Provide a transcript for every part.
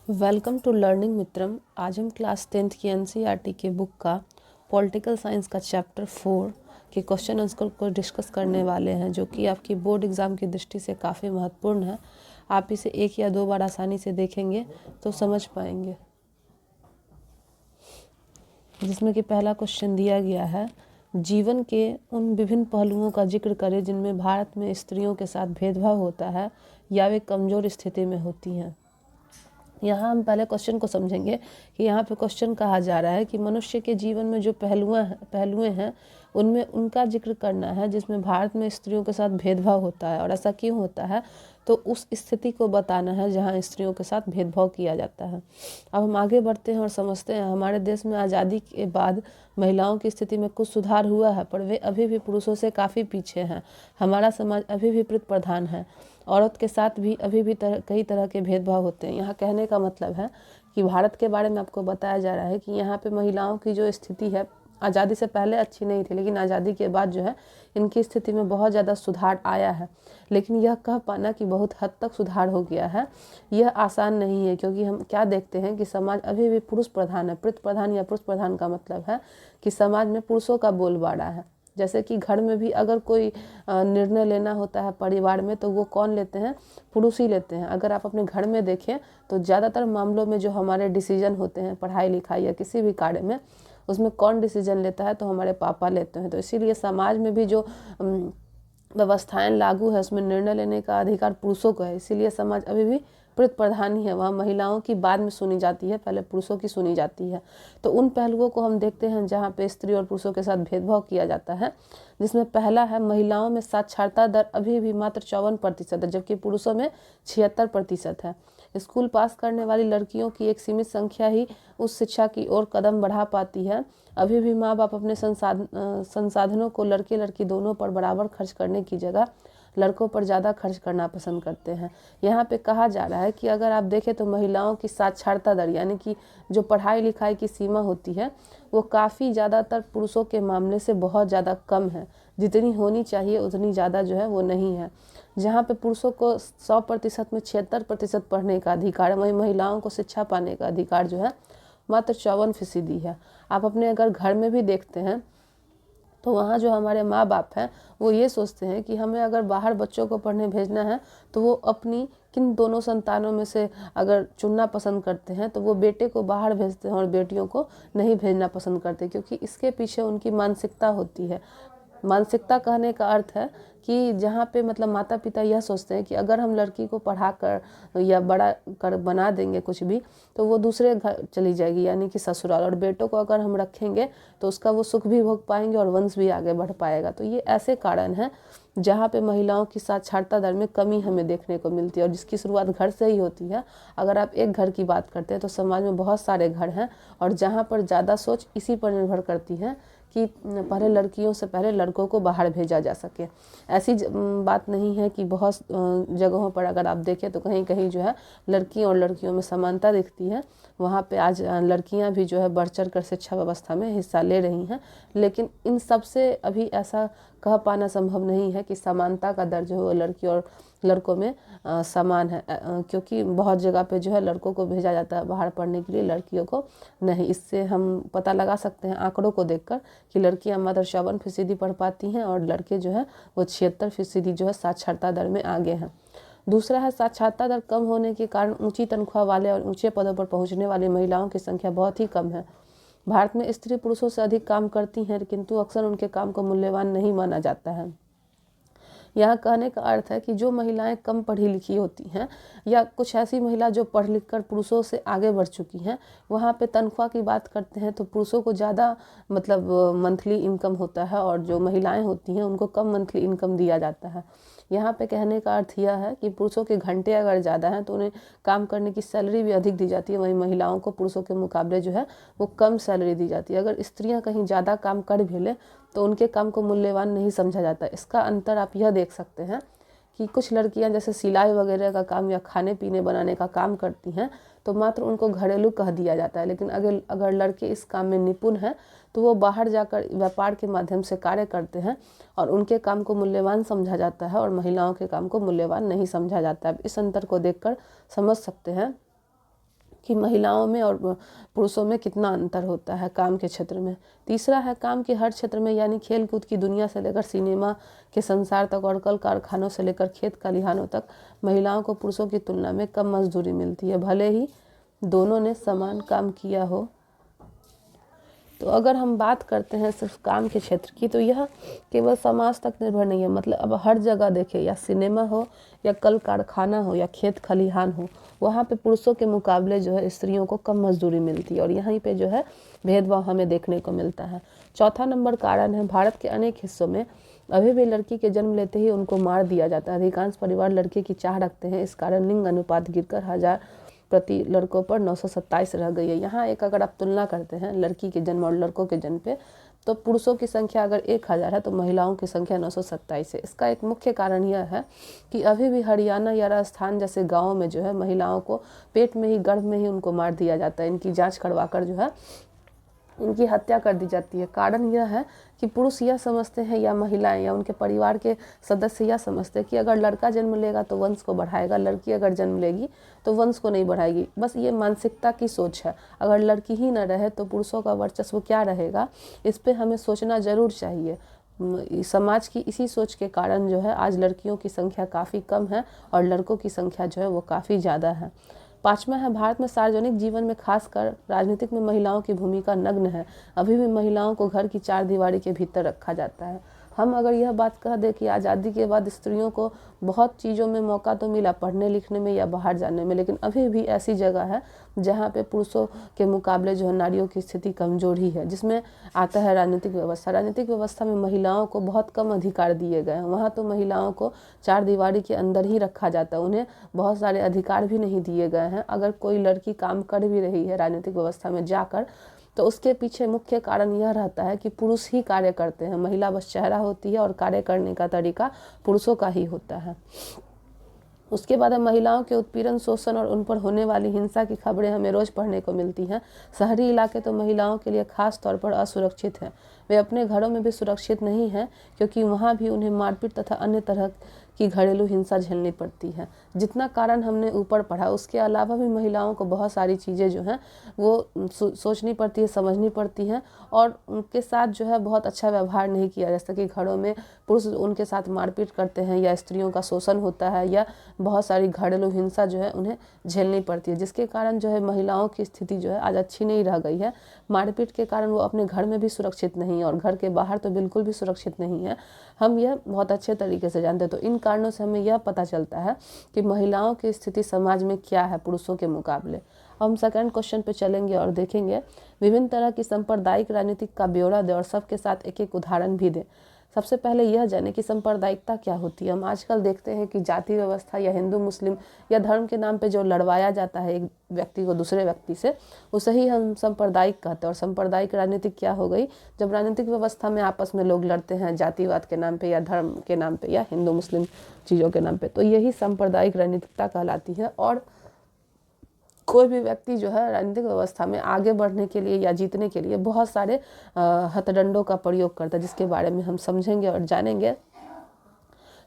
Welcome to learning मित्रम। आज हम class 10th की एनसीईआरटी के बुक का पॉलिटिकल साइंस का चैप्टर 4 के क्वेश्चन आंसर को डिस्कस करने वाले हैं, जो कि आपकी बोर्ड एग्ज़ाम की दृष्टि से काफ़ी महत्वपूर्ण है। आप इसे एक या दो बार आसानी से देखेंगे तो समझ पाएंगे। जिसमें कि पहला क्वेश्चन दिया गया है, जीवन के उन विभिन्न पहलुओं का जिक्र करें जिनमें भारत में स्त्रियों के साथ भेदभाव होता है या वे कमज़ोर स्थिति में होती हैं। यहाँ हम पहले क्वेश्चन को समझेंगे कि यहाँ पे क्वेश्चन कहा जा रहा है कि मनुष्य के जीवन में जो पहलुएं हैं उनमें उनका जिक्र करना है जिसमें भारत में स्त्रियों के साथ भेदभाव होता है, और ऐसा क्यों होता है तो उस स्थिति को बताना है जहाँ स्त्रियों के साथ भेदभाव किया जाता है। अब हम आगे बढ़ते हैं और समझते हैं हमारे देश में आज़ादी के बाद महिलाओं की स्थिति में कुछ सुधार हुआ है, पर वे अभी भी पुरुषों से काफ़ी पीछे हैं। हमारा समाज अभी भी पुरुष प्रधान है। औरत के साथ भी अभी भी कई तरह के भेदभाव होते हैं। यहाँ कहने का मतलब है कि भारत के बारे में आपको बताया जा रहा है कि यहाँ पे महिलाओं की जो स्थिति है आज़ादी से पहले अच्छी नहीं थी, लेकिन आज़ादी के बाद जो है इनकी स्थिति में बहुत ज़्यादा सुधार आया है। लेकिन यह कह पाना कि बहुत हद तक सुधार हो गया है यह आसान नहीं है, क्योंकि हम क्या देखते हैं कि समाज अभी भी पुरुष प्रधान है। पुरुष प्रधान या पुरुष प्रधान का मतलब है कि समाज में पुरुषों का बोलबाला है। जैसे कि घर में भी अगर कोई निर्णय लेना होता है परिवार में तो वो कौन लेते हैं, पुरुष ही लेते हैं। अगर आप अपने घर में देखें तो ज़्यादातर मामलों में जो हमारे डिसीजन होते हैं पढ़ाई लिखाई या किसी भी कार्य में, उसमें कौन डिसीजन लेता है तो हमारे पापा लेते हैं। तो इसीलिए समाज में भी जो व्यवस्थाएं लागू है उसमें निर्णय लेने का अधिकार पुरुषों को है। इसीलिए समाज अभी भी पुरुष प्रधान ही है। वहाँ महिलाओं की बाद में सुनी जाती है, पहले पुरुषों की सुनी जाती है। तो उन पहलुओं को हम देखते हैं जहाँ पे स्त्री और पुरुषों के साथ भेदभाव किया जाता है, जिसमें पहला है महिलाओं में साक्षरता दर अभी भी मात्र 54% है, जबकि पुरुषों में 76% है। स्कूल पास करने वाली लड़कियों की एक सीमित संख्या ही उस शिक्षा की ओर कदम बढ़ा पाती है। अभी भी माँ बाप अपने संसाधनों को लड़के लड़की दोनों पर बराबर खर्च करने की जगह लड़कों पर ज़्यादा खर्च करना पसंद करते हैं। यहाँ पे कहा जा रहा है कि अगर आप देखें तो महिलाओं की साक्षरता दर यानी कि जो पढ़ाई लिखाई की सीमा होती है वो काफ़ी ज़्यादातर पुरुषों के मामले से बहुत ज़्यादा कम है। जितनी होनी चाहिए उतनी ज़्यादा जो है वो नहीं है। जहाँ पे पुरुषों को 100% में 76% पढ़ने का अधिकार है, वहीं महिलाओं को शिक्षा पाने का अधिकार जो है मात्र 54% है। आप अपने अगर घर में भी देखते हैं तो वहाँ जो हमारे माँ बाप हैं वो ये सोचते हैं कि हमें अगर बाहर बच्चों को पढ़ने भेजना है तो वो अपनी किन दोनों संतानों में से अगर चुनना पसंद करते हैं तो वो बेटे को बाहर भेजते हैं और बेटियों को नहीं भेजना पसंद करते, क्योंकि इसके पीछे उनकी मानसिकता होती है। मानसिकता कहने का अर्थ है कि जहाँ पे मतलब माता पिता यह सोचते हैं कि अगर हम लड़की को पढ़ा कर या बड़ा कर बना देंगे कुछ भी तो वो दूसरे घर चली जाएगी यानी कि ससुराल, और बेटों को अगर हम रखेंगे तो उसका वो सुख भी भोग पाएंगे और वंश भी आगे बढ़ पाएगा। तो ये ऐसे कारण हैं जहाँ पे महिलाओं की साक्षरता दर में कमी हमें देखने को मिलती है, और जिसकी शुरुआत घर से ही होती है। अगर आप एक घर की बात करते हैं तो समाज में बहुत सारे घर हैं, और जहाँ पर ज़्यादा सोच इसी पर निर्भर करती है कि पहले लड़कियों से पहले लड़कों को बाहर भेजा जा सके। ऐसी बात नहीं है कि बहुत जगहों पर अगर आप देखें तो कहीं कहीं जो है लड़कियों और लड़कियों में समानता दिखती है। वहाँ पे आज लड़कियाँ भी जो है बढ़ चढ़ कर शिक्षा व्यवस्था में हिस्सा ले रही हैं, लेकिन इन सब से अभी ऐसा कह पाना संभव नहीं है कि समानता का दर जो है वो लड़की और लड़कों में समान है, क्योंकि बहुत जगह पे जो है लड़कों को भेजा जाता है बाहर पढ़ने के लिए, लड़कियों को नहीं। इससे हम पता लगा सकते हैं आंकड़ों को देखकर कि लड़कियां मात्र 54% पढ़ पाती हैं और लड़के जो है वो 76% जो है साक्षरता दर में आगे हैं। दूसरा है साक्षरता दर कम होने के कारण ऊंची तनख्वाह वाले और ऊंचे पदों पर पहुंचने वाली महिलाओं की संख्या बहुत ही कम है। भारत में स्त्री पुरुषों से अधिक काम करती हैं, किंतु अक्सर उनके काम को मूल्यवान नहीं माना जाता है। यहाँ कहने का अर्थ है कि जो महिलाएं कम पढ़ी लिखी होती हैं या कुछ ऐसी महिला जो पढ़ लिख कर पुरुषों से आगे बढ़ चुकी हैं, वहाँ पे तनख्वाह की बात करते हैं तो पुरुषों को ज़्यादा मतलब मंथली इनकम होता है, और जो महिलाएं होती हैं उनको कम मंथली इनकम दिया जाता है। यहाँ पे कहने का अर्थ यह है कि पुरुषों के घंटे अगर ज़्यादा हैं तो उन्हें काम करने की सैलरी भी अधिक दी जाती है, वहीं महिलाओं को पुरुषों के मुकाबले जो है वो कम सैलरी दी जाती है। अगर स्त्रियाँ कहीं ज़्यादा काम कर भी लें तो उनके काम को मूल्यवान नहीं समझा जाता। इसका अंतर आप यह देख सकते हैं कि कुछ लड़कियां जैसे सिलाई वगैरह का काम या खाने पीने बनाने का काम करती हैं तो मात्र उनको घरेलू कह दिया जाता है, लेकिन अगर लड़के इस काम में निपुण हैं तो वो बाहर जाकर व्यापार के माध्यम से कार्य करते हैं और उनके काम को मूल्यवान समझा जाता है और महिलाओं के काम को मूल्यवान नहीं समझा जाता है। इस अंतर को देखकर समझ सकते हैं कि महिलाओं में और पुरुषों में कितना अंतर होता है काम के क्षेत्र में। तीसरा है काम के हर क्षेत्र में, यानी खेल कूद की दुनिया से लेकर सिनेमा के संसार तक और कल कारखानों से लेकर खेत खलिहानों तक महिलाओं को पुरुषों की तुलना में कम मजदूरी मिलती है, भले ही दोनों ने समान काम किया हो। तो अगर हम बात करते हैं सिर्फ काम के क्षेत्र की, तो यह केवल समाज तक निर्भर नहीं है। मतलब अब हर जगह देखें, या सिनेमा हो या कल कारखाना हो या खेत खलिहान हो, वहाँ पे पुरुषों के मुकाबले जो है स्त्रियों को कम मजदूरी मिलती है, और यहीं पे जो है भेदभाव हमें देखने को मिलता है। चौथा नंबर कारण है, भारत के अनेक हिस्सों में अभी भी लड़की के जन्म लेते ही उनको मार दिया जाता है। अधिकांश परिवार लड़के की चाह रखते हैं, इस कारण लिंग अनुपात गिरकर 1000 प्रति लड़कों पर 927 रह गई है। यहाँ एक अगर आप तुलना करते हैं लड़की के जन्म और लड़कों के जन्म पे, तो पुरुषों की संख्या अगर 1000 है तो महिलाओं की संख्या 927 है। इसका एक मुख्य कारण यह है कि अभी भी हरियाणा या राजस्थान जैसे गाँव में जो है महिलाओं को पेट में ही, गर्भ में ही उनको मार दिया जाता है। इनकी जाँच करवा कर जो है उनकी हत्या कर दी जाती है। कारण यह है कि पुरुष यह समझते हैं, या महिलाएं या उनके परिवार के सदस्य यह समझते हैं कि अगर लड़का जन्म लेगा तो वंश को बढ़ाएगा, लड़की अगर जन्म लेगी तो वंश को नहीं बढ़ाएगी। बस ये मानसिकता की सोच है। अगर लड़की ही न रहे तो पुरुषों का वर्चस्व क्या रहेगा, इस पे हमें सोचना जरूर चाहिए। समाज की इसी सोच के कारण जो है आज लड़कियों की संख्या काफ़ी कम है और लड़कों की संख्या जो है वो काफ़ी ज़्यादा है। पाँचवा है, भारत में सार्वजनिक जीवन में खासकर राजनीतिक में महिलाओं की भूमिका नग्न है। अभी भी महिलाओं को घर की 4 दीवारी के भीतर रखा जाता है। हम अगर यह बात कह दें कि आज़ादी के बाद स्त्रियों को बहुत चीज़ों में मौका तो मिला, पढ़ने लिखने में या बाहर जाने में, लेकिन अभी भी ऐसी जगह है जहाँ पे पुरुषों के मुकाबले जो है नारियों की स्थिति कमज़ोर ही है। जिसमें आता है राजनीतिक व्यवस्था। राजनीतिक व्यवस्था में महिलाओं को बहुत कम अधिकार दिए गए हैं। वहाँ तो महिलाओं को 4 दीवारी के अंदर ही रखा जाता है, उन्हें बहुत सारे अधिकार भी नहीं दिए गए हैं। अगर कोई लड़की काम कर भी रही है राजनीतिक व्यवस्था में जाकर, तो उसके पीछे मुख्य कारण यह रहता है कि पुरुष ही कार्य करते हैं, महिला बस चेहरा होती है और कार्य करने का तरीका पुरुषों का ही होता है। उसके बाद महिलाओं के उत्पीड़न, शोषण और उन पर होने वाली हिंसा की खबरें हमें रोज़ पढ़ने को मिलती हैं। शहरी इलाके तो महिलाओं के लिए खास तौर पर असुरक्षित हैं। वे अपने घरों में भी सुरक्षित नहीं हैं, क्योंकि वहाँ भी उन्हें मारपीट तथा अन्य तरह की घरेलू हिंसा झेलनी पड़ती है। जितना कारण हमने ऊपर पढ़ा, उसके अलावा भी महिलाओं को बहुत सारी चीज़ें जो हैं वो सोचनी पड़ती है, समझनी पड़ती हैं, और उनके साथ जो है बहुत अच्छा व्यवहार नहीं किया। जैसे कि घरों में पुरुष उनके साथ मारपीट करते हैं, या स्त्रियों का शोषण होता है, या बहुत सारी घरेलू हिंसा जो है उन्हें झेलनी पड़ती है, जिसके कारण जो है महिलाओं की स्थिति जो है आज अच्छी नहीं रह गई है। मारपीट के कारण वो अपने घर में भी सुरक्षित नहीं है और घर के बाहर तो बिल्कुल भी सुरक्षित नहीं है। हम यह बहुत अच्छे तरीके से जानते हैं। तो इन कारणों से हमें यह पता चलता है कि महिलाओं की स्थिति समाज में क्या है पुरुषों के मुकाबले। हम सेकंड क्वेश्चन पे चलेंगे और देखेंगे विभिन्न तरह की सांप्रदायिक राजनीतिक का ब्यौरा दें और सबके साथ एक एक उदाहरण भी दें। सबसे पहले यह जाने कि सांप्रदायिकता क्या होती है। हम आजकल देखते हैं कि जाति व्यवस्था या हिंदू मुस्लिम या धर्म के नाम पे जो लड़वाया जाता है एक व्यक्ति को दूसरे व्यक्ति से, उसे ही हम सांप्रदायिक कहते हैं। और सांप्रदायिक राजनीतिक क्या हो गई, जब राजनीतिक व्यवस्था में आपस में लोग लड़ते हैं जातिवाद के नाम पे या धर्म के नाम पे या हिंदू मुस्लिम चीज़ों के नाम पे, तो यही सांप्रदायिक राजनीतिकता कहलाती है। और कोई भी व्यक्ति जो है राजनीतिक व्यवस्था में आगे बढ़ने के लिए या जीतने के लिए बहुत सारे हथकंडों का प्रयोग करता है, जिसके बारे में हम समझेंगे और जानेंगे।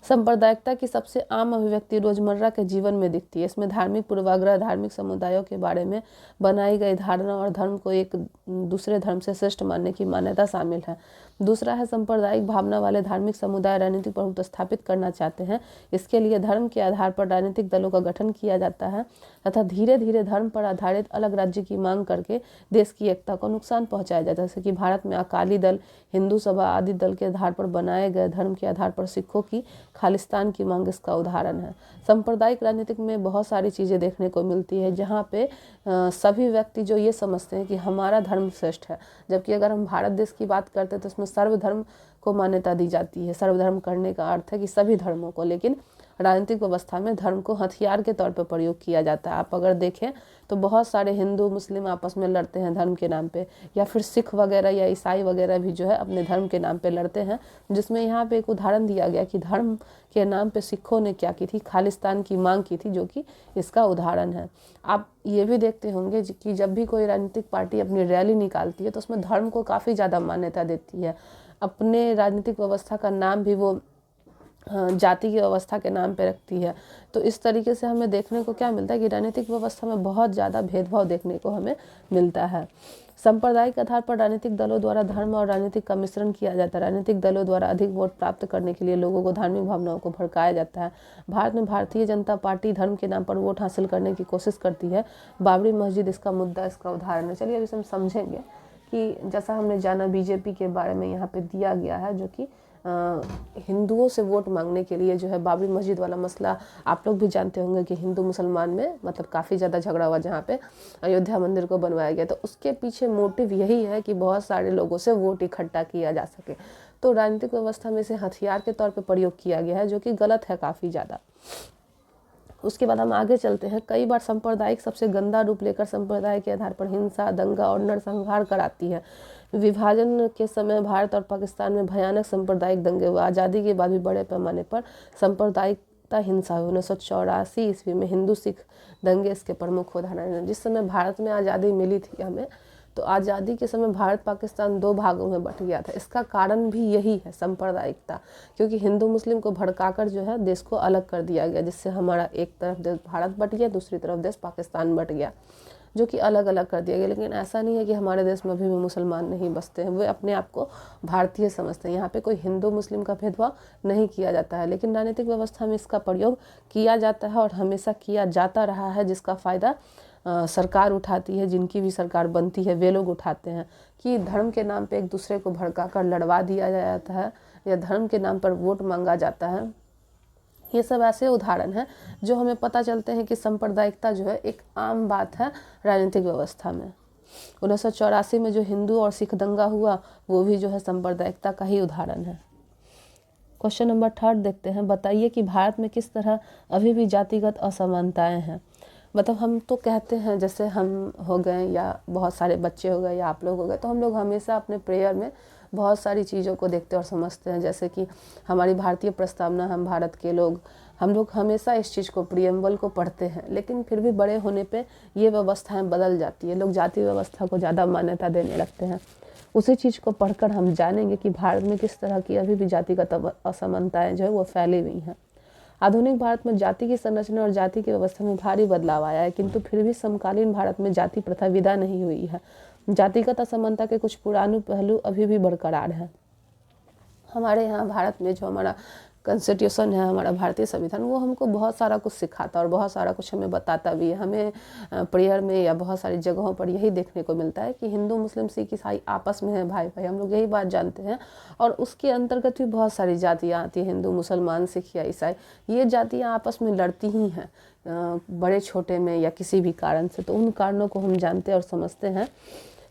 सांप्रदायिकता की सबसे आम अभिव्यक्ति रोजमर्रा के जीवन में दिखती है। इसमें धार्मिक पूर्वाग्रह, धार्मिक समुदायों के बारे में बनाई गई धारणा और धर्म को एक दूसरे धर्म से श्रेष्ठ मानने की मान्यता शामिल है। दूसरा है सांप्रदायिक भावना वाले धार्मिक समुदाय राजनीतिक प्रभुत्व स्थापित करना चाहते हैं। इसके लिए धर्म के आधार पर राजनीतिक दलों का गठन किया जाता है तथा धीरे धीरे धर्म पर आधारित अलग राज्य की मांग करके देश की एकता को नुकसान पहुंचाया जाता है। जैसे कि भारत में अकाली दल, हिंदू सभा आदि दल के आधार पर बनाए गए धर्म के आधार पर सिखों की खालिस्तान की मांग इसका उदाहरण है। सांप्रदायिक राजनीतिक में बहुत सारी चीज़ें देखने को मिलती है, जहाँ पे सभी व्यक्ति जो ये समझते हैं कि हमारा धर्म श्रेष्ठ है, जबकि अगर हम भारत देश की बात करते हैं तो इसमें सर्वधर्म को मान्यता दी जाती है। सर्वधर्म करने का अर्थ है कि सभी धर्मों को, लेकिन राजनीतिक व्यवस्था में धर्म को हथियार के तौर पर प्रयोग किया जाता है। आप अगर देखें तो बहुत सारे हिंदू मुस्लिम आपस में लड़ते हैं धर्म के नाम पे, या फिर सिख वगैरह या ईसाई वगैरह भी जो है अपने धर्म के नाम पे लड़ते हैं। जिसमें यहाँ पे एक उदाहरण दिया गया कि धर्म के नाम पे सिखों ने क्या की थी, खालिस्तान की मांग की थी, जो कि इसका उदाहरण है। आप ये भी देखते होंगे कि जब भी कोई राजनीतिक पार्टी अपनी रैली निकालती है तो उसमें धर्म को काफ़ी ज़्यादा मान्यता देती है। अपने राजनीतिक व्यवस्था का नाम भी वो जाति की व्यवस्था के नाम पे रखती है। तो इस तरीके से हमें देखने को क्या मिलता है कि राजनीतिक व्यवस्था में बहुत ज़्यादा भेदभाव देखने को हमें मिलता है। सांप्रदायिक आधार पर राजनीतिक दलों द्वारा धर्म और राजनीतिक का मिश्रण किया जाता है। राजनीतिक दलों द्वारा अधिक वोट प्राप्त करने के लिए लोगों को धार्मिक भावनाओं को भड़काया जाता है। भारत में भारतीय जनता पार्टी धर्म के नाम पर वोट हासिल करने की कोशिश करती है। बाबरी मस्जिद इसका मुद्दा, इसका उदाहरण है। चलिए अभी हम समझेंगे कि जैसा हमने जाना बीजेपी के बारे में यहाँ पे दिया गया है, जो कि हिंदुओं से वोट मांगने के लिए जो है बाबरी मस्जिद वाला मसला आप लोग भी जानते होंगे कि हिंदू मुसलमान में मतलब काफ़ी ज़्यादा झगड़ा हुआ, जहाँ पे अयोध्या मंदिर को बनवाया गया। तो उसके पीछे मोटिव यही है कि बहुत सारे लोगों से वोट इकट्ठा किया जा सके। तो राजनीतिक व्यवस्था में इसे हथियार के तौर पर प्रयोग किया गया है, जो कि गलत है काफ़ी ज़्यादा। उसके बाद हम आगे चलते हैं। कई बार सांप्रदायिक सबसे गंदा रूप लेकर संप्रदाय के आधार पर हिंसा, दंगा और नरसंहार कराती है। विभाजन के समय भारत और पाकिस्तान में भयानक सांप्रदायिक दंगे हुए। आज़ादी के बाद भी बड़े पैमाने पर सांप्रदायिकता हिंसा हुई। 1984 ईस्वी में हिंदू सिख दंगे इसके प्रमुख उदाहरण हैं। जिस समय भारत में आज़ादी मिली थी हमें, तो आज़ादी के समय भारत पाकिस्तान 2 भागों में बंट गया था। इसका कारण भी यही है, सांप्रदायिकता, क्योंकि हिंदू मुस्लिम को भड़काकर जो है देश को अलग कर दिया गया, जिससे हमारा एक तरफ देश भारत बट गया, दूसरी तरफ देश पाकिस्तान बट गया, जो कि अलग अलग कर दिया गया। लेकिन ऐसा नहीं है कि हमारे देश में अभी भी मुसलमान नहीं बसते हैं, वे अपने आप को भारतीय समझते हैं। यहाँ पे कोई हिंदू मुस्लिम का भेदभाव नहीं किया जाता है, लेकिन राजनीतिक व्यवस्था में इसका प्रयोग किया जाता है और हमेशा किया जाता रहा है, जिसका फ़ायदा सरकार उठाती है। जिनकी भी सरकार बनती है वे लोग उठाते हैं कि धर्म के नाम पे एक दूसरे को भड़काकर लड़वा दिया जाता है या धर्म के नाम पर वोट मांगा जाता है। ये सब ऐसे उदाहरण हैं जो हमें पता चलते हैं कि सांप्रदायिकता जो है एक आम बात है राजनीतिक व्यवस्था में। 1984 में जो हिंदू और सिख दंगा हुआ वो भी जो है सांप्रदायिकता का ही उदाहरण है। क्वेश्चन नंबर 3 देखते हैं। बताइए कि भारत में किस तरह अभी भी जातिगत असमानताएं हैं। मतलब हम तो कहते हैं, जैसे हम हो गए या बहुत सारे बच्चे हो गए या आप लोग हो गए, तो हम लोग हमेशा अपने प्रेयर में बहुत सारी चीज़ों को देखते और समझते हैं। जैसे कि हमारी भारतीय प्रस्तावना, हम भारत के लोग, हम लोग हमेशा इस चीज़ को, प्रियम्बल को पढ़ते हैं। लेकिन फिर भी बड़े होने पे ये व्यवस्थाएं बदल जाती है। लोग जाति व्यवस्था को ज़्यादा मान्यता देने लगते हैं। उसी चीज़ को पढ़कर हम जानेंगे कि भारत में किस तरह की अभी भी जातिगत असमानताएं जो है वो फैली हुई हैं। आधुनिक भारत में जाति की संरचना और जाति की व्यवस्था में भारी बदलाव आया है, किंतु फिर भी समकालीन भारत में जाति प्रथा विदा नहीं हुई है। जातिगत असमानता के कुछ पुराने पहलू अभी भी बरकरार हैं। हमारे यहाँ भारत में जो हमारा कॉन्स्टिट्यूशन है, हमारा भारतीय संविधान, वो हमको बहुत सारा कुछ सिखाता और बहुत सारा कुछ हमें बताता भी है। हमें प्रेयर में या बहुत सारी जगहों पर यही देखने को मिलता है कि हिंदू मुस्लिम सिख ईसाई आपस में है भाई भाई, हम लोग यही बात जानते हैं। और उसके अंतर्गत भी बहुत सारी जातियाँ आती हैं, हिंदू मुसलमान सिख या ईसाई, ये जातियाँ आपस में लड़ती ही हैं बड़े छोटे में या किसी भी कारण से। तो उन कारणों को हम जानते और समझते हैं।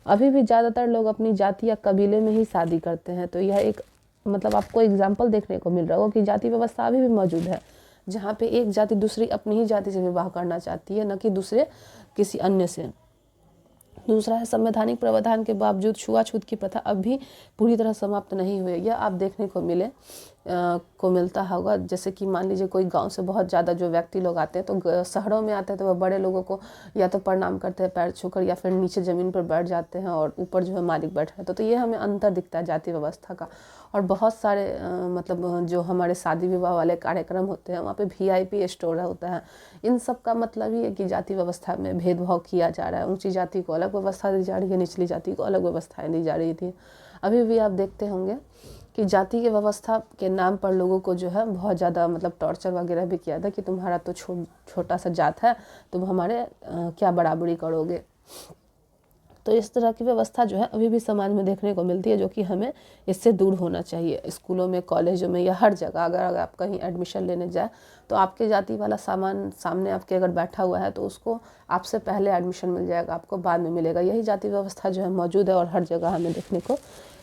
अभी भी ज़्यादातर लोग अपनी जाति या कबीले में ही शादी करते हैं। तो यह एक मतलब आपको एग्जाम्पल देखने को मिल रहा होगा कि जाति व्यवस्था अभी भी मौजूद है, जहाँ पे एक जाति दूसरी अपनी ही जाति से विवाह करना चाहती है, न कि दूसरे किसी अन्य से। दूसरा है, संवैधानिक प्रावधान के बावजूद छुआछूत की प्रथा अब भी पूरी तरह समाप्त नहीं हुई है। यह आप देखने को मिलता होगा। जैसे कि मान लीजिए कोई गांव से बहुत ज़्यादा जो व्यक्ति लोग आते हैं, तो शहरों में आते हैं तो वह बड़े लोगों को या तो प्रणाम करते हैं पैर छूकर, या फिर नीचे ज़मीन पर बैठ जाते हैं और ऊपर जो है मालिक बैठे हैं। तो ये हमें अंतर दिखता है जाति व्यवस्था का। और बहुत सारे मतलब जो हमारे शादी विवाह वाले कार्यक्रम होते हैं, वहाँ पे VIP स्टोर होता है। इन सब का मतलब ही है कि जाति व्यवस्था में भेदभाव किया जा रहा है। ऊंची जाति को अलग व्यवस्था दी जा रही है, निचली जाति को अलग व्यवस्थाएं दी जा रही थी। अभी भी आप देखते होंगे कि जाति के व्यवस्था के नाम पर लोगों को जो है बहुत ज़्यादा मतलब टॉर्चर वगैरह भी किया था कि तुम्हारा तो छोटा सा जात है, तुम हमारे क्या बराबरी करोगे। तो इस तरह की व्यवस्था जो है अभी भी समाज में देखने को मिलती है, जो कि हमें इससे दूर होना चाहिए। स्कूलों में, कॉलेजों में या हर जगह अगर आप कहीं एडमिशन लेने जाए तो आपके जाति वाला सामान सामने आपके अगर बैठा हुआ है तो उसको आपसे पहले एडमिशन मिल जाएगा, आपको बाद में मिलेगा। यही जाति व्यवस्था जो है मौजूद है और हर जगह हमें देखने को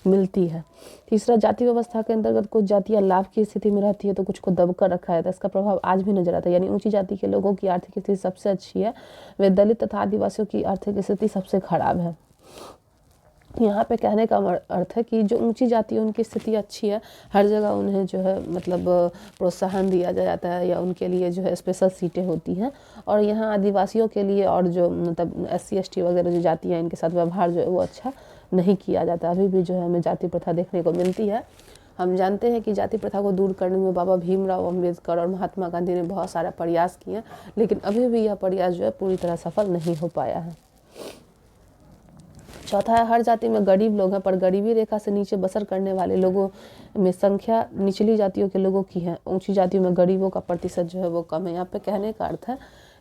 मिलती है। तीसरा, जाति व्यवस्था के अंतर्गत कुछ जातियाँ लाभ की स्थिति में रहती है तो कुछ को दबकर रखा जाता है। इसका प्रभाव आज भी नजर आता है। यानी ऊंची जाति के लोगों की आर्थिक स्थिति सबसे अच्छी है, वे दलित तथा आदिवासियों की आर्थिक स्थिति सबसे खराब है। यहाँ पे कहने का अर्थ है कि जो ऊंची जाति है उनकी स्थिति अच्छी है, हर जगह उन्हें जो है मतलब प्रोत्साहन दिया जाता है या उनके लिए जो है स्पेशल सीटें होती हैं। और यहाँ आदिवासियों के लिए और जो मतलब SC ST वगैरह जो जाति हैं, इनके साथ व्यवहार जो है वो अच्छा नहीं किया जाता। अभी भी जो है हमें जाति प्रथा देखने को मिलती है। हम जानते हैं कि जाति प्रथा को दूर करने में बाबा भीमराव अम्बेडकर और महात्मा गांधी ने बहुत सारा प्रयास किए, लेकिन अभी भी यह प्रयास जो है पूरी तरह सफल नहीं हो पाया है। चौथा है, हर जाति में गरीब लोग हैं, पर गरीबी रेखा से नीचे बसर करने वाले लोगों में संख्या निचली जातियों के लोगों की है, ऊंची जातियों में गरीबों का प्रतिशत जो है वो कम है। यहाँ पे कहने का अर्थ है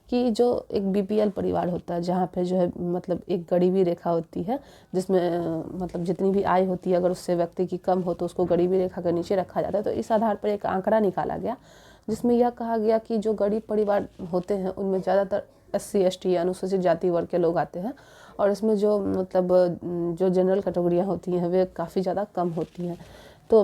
कि जो एक बीपीएल परिवार होता है, जहाँ पे जो है मतलब एक गरीबी रेखा होती है, जिसमें मतलब जितनी भी आय होती है अगर उससे व्यक्ति की कम हो तो उसको गरीबी रेखा के नीचे रखा जाता है। तो इस आधार पर एक आंकड़ा निकाला गया जिसमें यह कहा गया कि जो गरीब परिवार होते हैं उनमें ज़्यादातर SC ST या अनुसूचित जाति वर्ग के लोग आते हैं, और इसमें जो मतलब जो जनरल कैटेगरियाँ होती हैं वे काफ़ी ज़्यादा कम होती हैं। तो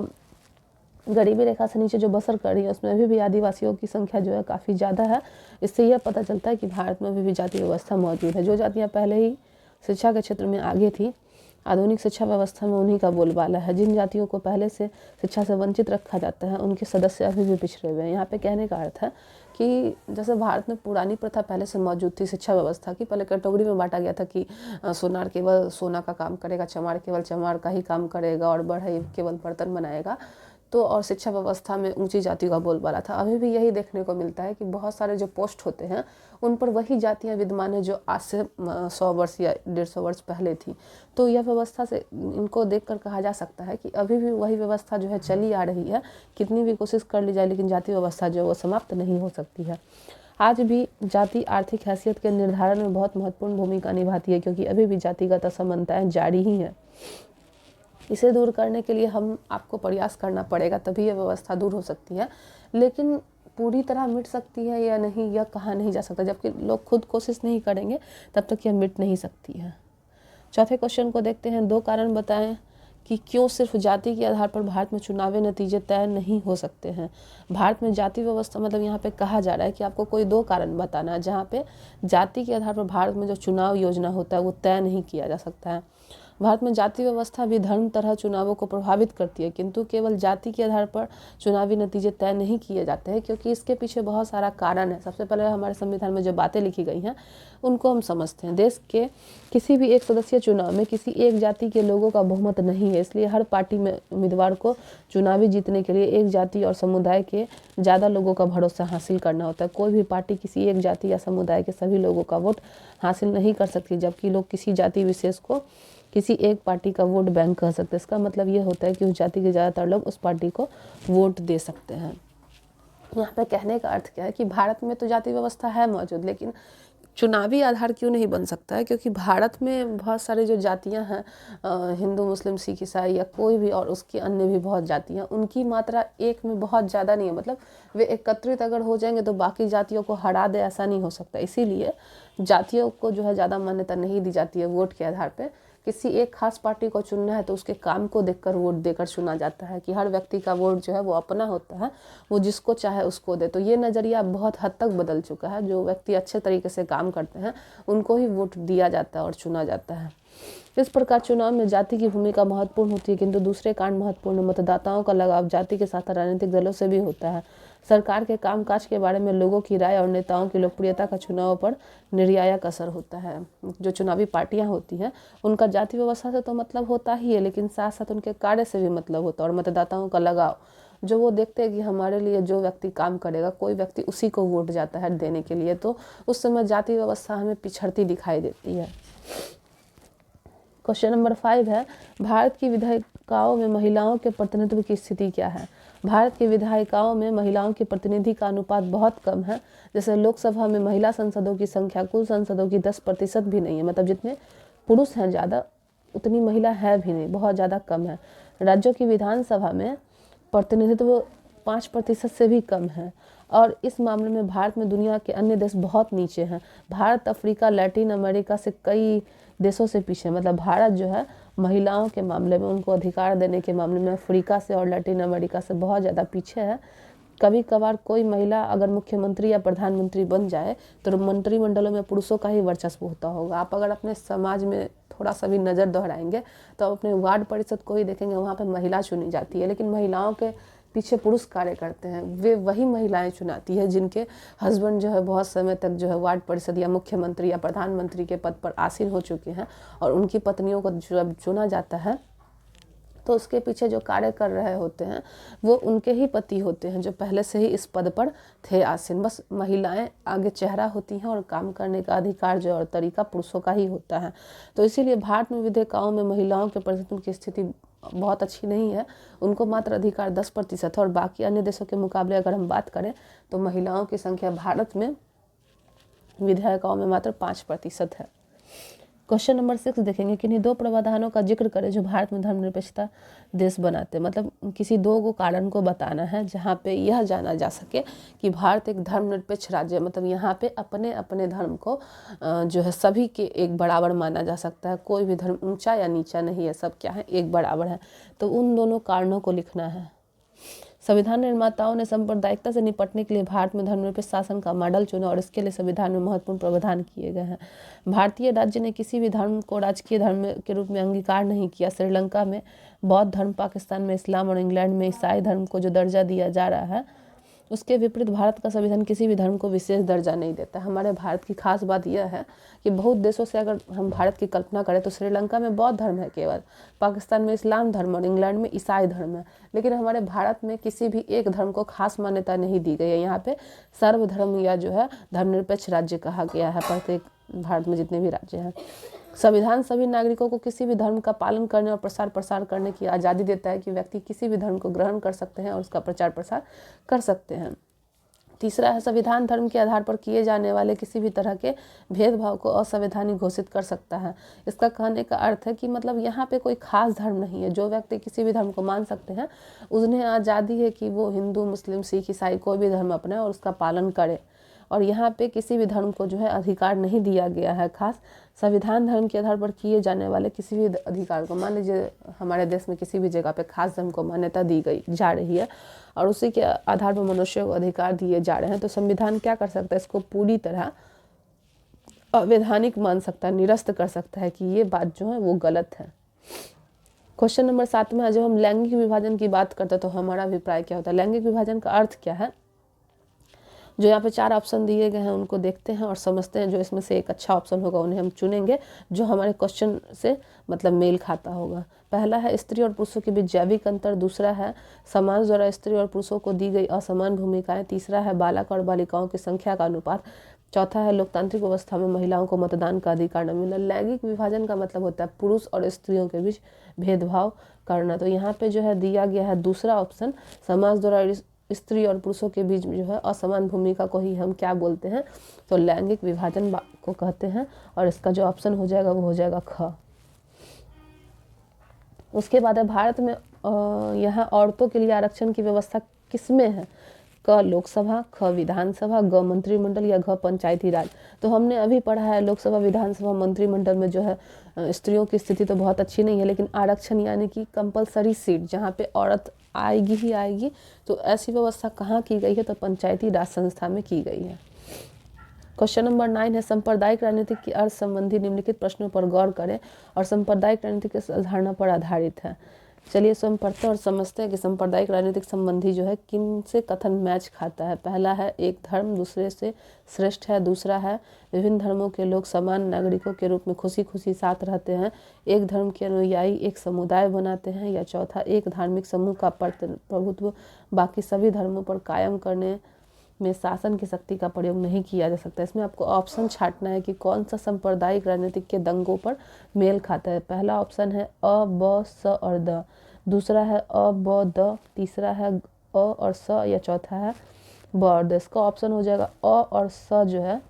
गरीबी रेखा से नीचे जो बसर कर रही है उसमें अभी भी आदिवासियों की संख्या जो है काफ़ी ज़्यादा है। इससे यह पता चलता है कि भारत में अभी भी जाति व्यवस्था मौजूद है। जो जातियाँ पहले ही शिक्षा के क्षेत्र में आगे थी, आधुनिक शिक्षा व्यवस्था में उन्हीं का बोलबाला है। जिन जातियों को पहले से शिक्षा से वंचित रखा जाता है उनके सदस्य अभी भी पिछड़े हुए हैं। यहाँ पे कहने का अर्थ है कि जैसे भारत में पुरानी प्रथा पहले से मौजूद थी शिक्षा व्यवस्था की, पहले कैटेगरी में बांटा गया था कि सोनार केवल सोना का काम करेगा, चमार केवल चमार का ही काम करेगा, और बढ़ई केवल बर्तन बनाएगा। तो और शिक्षा व्यवस्था में ऊंची जाति का बोलबाला था। अभी भी यही देखने को मिलता है कि बहुत सारे जो पोस्ट होते हैं उन पर वही जातियां विद्यमान है जो आज से 100 वर्ष या 150 वर्ष पहले थी। तो यह व्यवस्था से इनको देखकर कहा जा सकता है कि अभी भी वही व्यवस्था जो है चली आ रही है। कितनी भी कोशिश कर ली जाए लेकिन जाति व्यवस्था जो है वो समाप्त नहीं हो सकती है। आज भी जाति आर्थिक हैसियत के निर्धारण में बहुत महत्वपूर्ण भूमिका निभाती है, क्योंकि अभी भी जातिगत असमानताएं जारी ही हैं। इसे दूर करने के लिए हम आपको प्रयास करना पड़ेगा, तभी यह व्यवस्था दूर हो सकती है। लेकिन पूरी तरह मिट सकती है या नहीं यह कहा नहीं जा सकता। जबकि लोग खुद कोशिश नहीं करेंगे तब तक यह मिट नहीं सकती है। चौथे क्वेश्चन को देखते हैं। 2 कारण बताएं कि क्यों सिर्फ जाति के आधार पर भारत में चुनावी नतीजे तय नहीं हो सकते हैं। भारत में जाति व्यवस्था मतलब यहाँ पे कहा जा रहा है कि आपको कोई 2 कारण बताना है जहाँ पे जाति के आधार पर भारत में जो चुनाव योजना होता है वो तय नहीं किया जा सकता है। भारत में जाति व्यवस्था भी धर्म तरह चुनावों को प्रभावित करती है, किंतु केवल जाति के आधार पर चुनावी नतीजे तय नहीं किए जाते हैं, क्योंकि इसके पीछे बहुत सारा कारण है। सबसे पहले हमारे संविधान में जो बातें लिखी गई हैं उनको हम समझते हैं। देश के किसी भी एक सदस्यीय चुनाव में किसी एक जाति के लोगों का बहुमत नहीं है, इसलिए हर पार्टी में उम्मीदवार को चुनावी जीतने के लिए एक जाति और समुदाय के ज़्यादा लोगों का भरोसा हासिल करना होता है। कोई भी पार्टी किसी एक जाति या समुदाय के सभी लोगों का वोट हासिल नहीं कर सकती, जबकि लोग किसी जाति विशेष को किसी एक पार्टी का वोट बैंक कह सकते हैं। इसका मतलब ये होता है कि उस जाति के ज़्यादातर लोग उस पार्टी को वोट दे सकते हैं। यहाँ पे कहने का अर्थ क्या है कि भारत में तो जाति व्यवस्था है मौजूद, लेकिन चुनावी आधार क्यों नहीं बन सकता है? क्योंकि भारत में बहुत सारे जो जातियाँ हैं, हिंदू, मुस्लिम, सिख, ईसाई या कोई भी और उसकी अन्य भी बहुत जातियाँ, उनकी मात्रा एक में बहुत ज़्यादा नहीं है। मतलब वे एकत्रित अगर हो जाएंगे तो बाकी जातियों को हरा दे, ऐसा नहीं हो सकता। इसीलिए जातियों को जो है ज़्यादा मान्यता नहीं दी जाती है वोट के आधार पर। किसी एक खास पार्टी को चुनना है तो उसके काम को देखकर वोट देकर चुना जाता है, कि हर व्यक्ति का वोट जो है वो अपना होता है, वो जिसको चाहे उसको दे। तो ये नज़रिया बहुत हद तक बदल चुका है। जो व्यक्ति अच्छे तरीके से काम करते हैं उनको ही वोट दिया जाता है और चुना जाता है। इस प्रकार चुनाव में जाति की भूमिका महत्वपूर्ण होती है, किंतु दूसरे कारण महत्वपूर्ण। मतदाताओं का लगाव जाति के साथ राजनीतिक दलों से भी होता है। सरकार के कामकाज के बारे में लोगों की राय और नेताओं की लोकप्रियता का चुनाव पर निर्णायक असर होता है। जो चुनावी पार्टियां होती हैं उनका जाति व्यवस्था से तो मतलब होता ही है, लेकिन साथ साथ उनके कार्य से भी मतलब होता है। और मतदाताओं का लगाव, जो वो देखते हैं कि हमारे लिए जो व्यक्ति काम करेगा, कोई व्यक्ति उसी को वोट जाता है देने के लिए, तो उस समय जाति व्यवस्था हमें पिछड़ती दिखाई देती है। क्वेश्चन नंबर 5 है, भारत की विधायिकाओं में महिलाओं के प्रतिनिधित्व की स्थिति क्या है? भारत की विधायिकाओं में महिलाओं की प्रतिनिधि का अनुपात बहुत कम है। जैसे लोकसभा में महिला सांसदों की संख्या कुल सांसदों की 10% भी नहीं है। मतलब जितने पुरुष हैं ज़्यादा, उतनी महिला है भी नहीं, बहुत ज़्यादा कम है। राज्यों की विधानसभा में प्रतिनिधित्व 5% से भी कम है, और इस मामले में भारत में दुनिया के अन्य देश बहुत नीचे हैं। भारत अफ्रीका, लैटिन अमेरिका से कई देशों से पीछे। मतलब भारत जो है महिलाओं के मामले में, उनको अधिकार देने के मामले में अफ्रीका से और लैटिन अमेरिका से बहुत ज़्यादा पीछे है। कभी कभार कोई महिला अगर मुख्यमंत्री या प्रधानमंत्री बन जाए तो मंत्रिमंडलों में पुरुषों का ही वर्चस्व होता होगा। आप अगर अपने समाज में थोड़ा सा भी नज़र दोहराएंगे तो अपने वार्ड परिषद को ही देखेंगे, वहाँ पे महिला चुनी जाती है, लेकिन महिलाओं के पीछे पुरुष कार्य करते हैं। वे वही महिलाएं चुनाती है जिनके हस्बैंड जो है बहुत समय तक जो है वार्ड परिषद या मुख्यमंत्री या प्रधानमंत्री के पद पर आसीन हो चुके हैं, और उनकी पत्नियों को जब चुना जाता है तो उसके पीछे जो कार्य कर रहे होते हैं वो उनके ही पति होते हैं जो पहले से ही इस पद पर थे आसीन। बस महिलाएं आगे चेहरा होती हैं और काम करने का अधिकार जो और तरीका पुरुषों का ही होता है। तो इसीलिए भारत में विधेयकों में महिलाओं के प्रतिनिधित्व की स्थिति बहुत अच्छी नहीं है। उनको मात्र अधिकार 10% है और बाकी अन्य देशों के मुकाबले अगर हम बात करें तो महिलाओं की संख्या भारत में विधेयकों में मात्र 5% है। क्वेश्चन नंबर 6 देखेंगे कि इन्हीं 2 प्रावधानों का जिक्र करें जो भारत में धर्मनिरपेक्षता देश बनाते हैं। मतलब किसी 2 कारण को बताना है जहाँ पे यह जाना जा सके कि भारत एक धर्मनिरपेक्ष राज्य है। मतलब यहाँ पे अपने अपने धर्म को जो है सभी के एक बराबर माना जा सकता है। कोई भी धर्म ऊंचा या नीचा नहीं है, सब क्या है, एक बराबर है। तो उन दोनों कारणों को लिखना है। संविधान निर्माताओं ने सांप्रदायिकता से निपटने के लिए भारत में धर्मनिरपेक्ष शासन का मॉडल चुना और इसके लिए संविधान में महत्वपूर्ण प्रावधान किए गए हैं। भारतीय राज्य ने किसी भी धर्म को राजकीय धर्म के रूप में अंगीकार नहीं किया। श्रीलंका में बौद्ध धर्म, पाकिस्तान में इस्लाम और इंग्लैंड में ईसाई धर्म को जो दर्जा दिया जा रहा है उसके विपरीत भारत का संविधान किसी भी धर्म को विशेष दर्जा नहीं देता। हमारे भारत की खास बात यह है कि बहुत देशों से अगर हम भारत की कल्पना करें तो श्रीलंका में बौद्ध धर्म है केवल, पाकिस्तान में इस्लाम धर्म और इंग्लैंड में ईसाई धर्म है। लेकिन हमारे भारत में किसी भी एक धर्म को खास मान्यता नहीं दी गई है। यहाँ पे सर्वधर्म या जो है धर्मनिरपेक्ष राज्य कहा गया है प्रत्येक भारत में जितने भी राज्य हैं। संविधान सभी नागरिकों को किसी भी धर्म का पालन करने और प्रसार करने की आज़ादी देता है कि व्यक्ति किसी भी धर्म को ग्रहण कर सकते हैं और उसका प्रचार प्रसार कर सकते हैं। तीसरा है संविधान धर्म के आधार पर किए जाने वाले किसी भी तरह के भेदभाव को असंवैधानिक घोषित कर सकता है। इसका कहने का अर्थ है कि मतलब यहाँ पे कोई खास धर्म नहीं है। जो व्यक्ति किसी भी धर्म को मान सकते हैं उन्हें आज़ादी है कि वो हिंदू, मुस्लिम, सिख, ईसाई कोई भी धर्म अपनाए और उसका पालन करे। और यहाँ पे किसी भी धर्म को जो है अधिकार नहीं दिया गया है खास। संविधान धर्म के आधार पर किए जाने वाले किसी भी अधिकार को, मान लीजिए हमारे देश में किसी भी जगह पे खास धर्म को मान्यता दी गई जा रही है और उसी के आधार पर मनुष्य को अधिकार दिए जा रहे हैं, तो संविधान क्या कर सकता है, इसको पूरी तरह अवैधानिक मान सकता है, निरस्त कर सकता है कि ये बात जो है वो गलत है। क्वेश्चन नंबर 7 में जब हम लैंगिक विभाजन की बात करते हैं तो हमारा अभिप्राय क्या होता है। लैंगिक विभाजन का अर्थ क्या है, जो यहाँ पे 4 ऑप्शन दिए गए हैं उनको देखते हैं और समझते हैं। जो इसमें से एक अच्छा ऑप्शन होगा उन्हें हम चुनेंगे जो हमारे क्वेश्चन से मतलब मेल खाता होगा। पहला है स्त्री और पुरुषों के बीच जैविक अंतर। दूसरा है समाज द्वारा स्त्री और पुरुषों को दी गई असमान भूमिकाएं। तीसरा है बालक और बालिकाओं की संख्या का अनुपात। चौथा है लोकतांत्रिक व्यवस्था में महिलाओं को मतदान का अधिकार न मिलना। लैंगिक विभाजन का मतलब होता है पुरुष और स्त्रियों के बीच भेदभाव करना। तो यहाँ पे जो है दिया गया है दूसरा ऑप्शन, समाज द्वारा स्त्री और पुरुषों के बीच जो है असमान भूमिका को ही हम क्या बोलते हैं, तो लैंगिक विभाजन को कहते हैं। और इसका जो ऑप्शन हो जाएगा वो हो जाएगा ख। उसके बाद है भारत में यहाँ औरतों के लिए आरक्षण की व्यवस्था किसमें है, क लोकसभा, ख विधानसभा, ग मंत्रिमंडल या घ पंचायती राज। तो हमने अभी पढ़ा है लोकसभा, विधानसभा, मंत्रिमंडल में जो है स्त्रियों की स्थिति तो बहुत अच्छी नहीं है, लेकिन आरक्षण यानी कि कंपलसरी सीट जहाँ पे औरत आएगी ही आएगी, तो ऐसी व्यवस्था कहाँ की गई है, तो पंचायती राज संस्था में की गई है। क्वेश्चन नंबर 9 है सांप्रदायिक राजनीति की अर्थ संबंधी निम्नलिखित प्रश्नों पर गौर करें और सांप्रदायिक राजनीति किस अवधारणा पर आधारित है। चलिए इसको हम पढ़ते हैं और समझते हैं कि सांप्रदायिक राजनीतिक संबंधी जो है किन से कथन मैच खाता है। पहला है एक धर्म दूसरे से श्रेष्ठ है। दूसरा है विभिन्न धर्मों के लोग समान नागरिकों के रूप में खुशी खुशी साथ रहते हैं। एक धर्म के अनुयायी एक समुदाय बनाते हैं। या चौथा एक धार्मिक समूह का प्रभुत्व बाकी सभी धर्मों पर कायम करने में शासन की शक्ति का प्रयोग नहीं किया जा सकता। इसमें आपको ऑप्शन छांटना है कि कौन सा सांप्रदायिक राजनीतिक के दंगों पर मेल खाता है। पहला ऑप्शन है अ, ब, स और द। दूसरा है अ, ब, द। तीसरा है अ और स या चौथा है ब और द। इसका ऑप्शन हो जाएगा अ और स जो है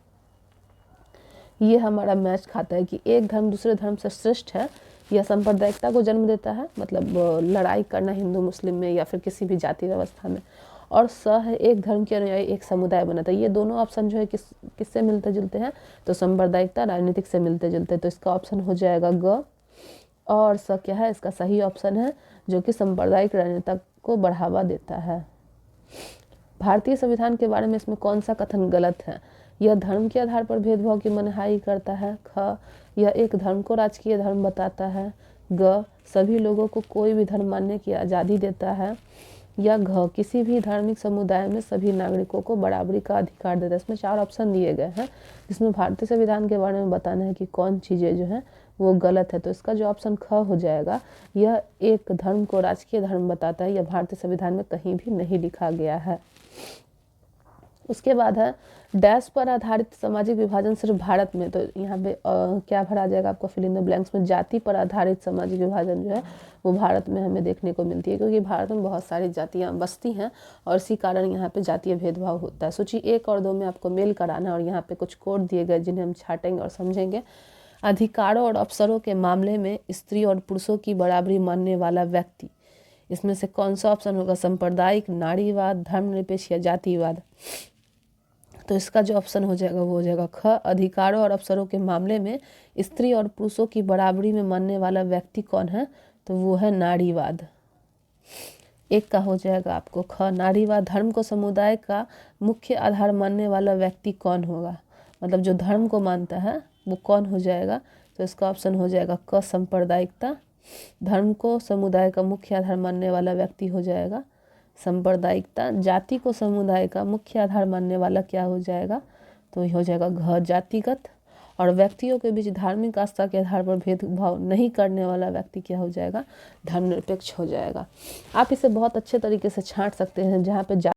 ये हमारा मैच खाता है कि एक धर्म दूसरे धर्म से श्रेष्ठ है। यह सांप्रदायिकता को जन्म देता है, मतलब लड़ाई करना हिंदू मुस्लिम में या फिर किसी भी जाति व्यवस्था में। और स है एक धर्म के अनुयायी एक समुदाय बनाता है। ये दोनों ऑप्शन जो है किससे मिलते जुलते हैं, तो सांप्रदायिकता राजनीतिक से मिलते जुलते हैं। तो इसका ऑप्शन हो जाएगा ग। और स क्या है, इसका सही ऑप्शन है जो कि सांप्रदायिक राजनीतिता को बढ़ावा देता है। भारतीय संविधान के बारे में इसमें कौन सा कथन गलत है। यह धर्म के आधार पर भेदभाव की मनाही करता है। ख यह एक धर्म को राजकीय धर्म बताता है। ग सभी लोगों को कोई भी धर्म मानने की आज़ादी देता है। या घ किसी भी धार्मिक समुदाय में सभी नागरिकों को बराबरी का अधिकार देता है। इसमें 4 ऑप्शन दिए गए हैं जिसमें भारतीय संविधान के बारे में बताना है कि कौन चीज़ें जो है वो गलत है। तो इसका जो ऑप्शन ख हो जाएगा, यह एक धर्म को राजकीय धर्म बताता है। यह भारतीय संविधान में कहीं भी नहीं लिखा गया है। उसके बाद है डैश पर आधारित सामाजिक विभाजन सिर्फ भारत में। तो यहाँ पे क्या भरा जाएगा आपको फिल इन द ब्लैंक्स में। जाति पर आधारित सामाजिक विभाजन जो है वो भारत में हमें देखने को मिलती है, क्योंकि भारत में बहुत सारी जातियाँ बसती हैं और इसी कारण यहाँ पे जातीय भेदभाव होता है। सूची 1 और 2 में आपको मेल कराना है और यहाँ पे कुछ कोड दिए गए जिन्हें हम छाटेंगे और समझेंगे। अधिकारों और अवसरों के मामले में स्त्री और पुरुषों की बराबरी मानने वाला व्यक्ति, इसमें से कौन सा ऑप्शन होगा? सांप्रदायिक, नारीवाद, धर्मनिरपेक्ष या जातिवाद। तो इसका जो ऑप्शन हो जाएगा वो हो जाएगा ख। अधिकारों और अवसरों के मामले में स्त्री और पुरुषों की बराबरी में मानने वाला व्यक्ति कौन है? तो वो है नारीवाद। 1 का हो जाएगा आपको ख। नारीवाद। धर्म को समुदाय का मुख्य आधार मानने वाला व्यक्ति कौन होगा? मतलब जो धर्म को मानता है वो कौन हो जाएगा? तो इसका ऑप्शन हो जाएगा क, सांप्रदायिकता। धर्म को समुदाय का मुख्य आधार मानने वाला व्यक्ति हो जाएगा सांप्रदायिकता। जाति को समुदाय का मुख्य आधार मानने वाला क्या हो जाएगा? तो ये हो जाएगा घ, जातिगत। और व्यक्तियों के बीच धार्मिक आस्था के आधार पर भेदभाव नहीं करने वाला व्यक्ति क्या हो जाएगा? धर्मनिरपेक्ष हो जाएगा। आप इसे बहुत अच्छे तरीके से छांट सकते हैं, जहाँ पे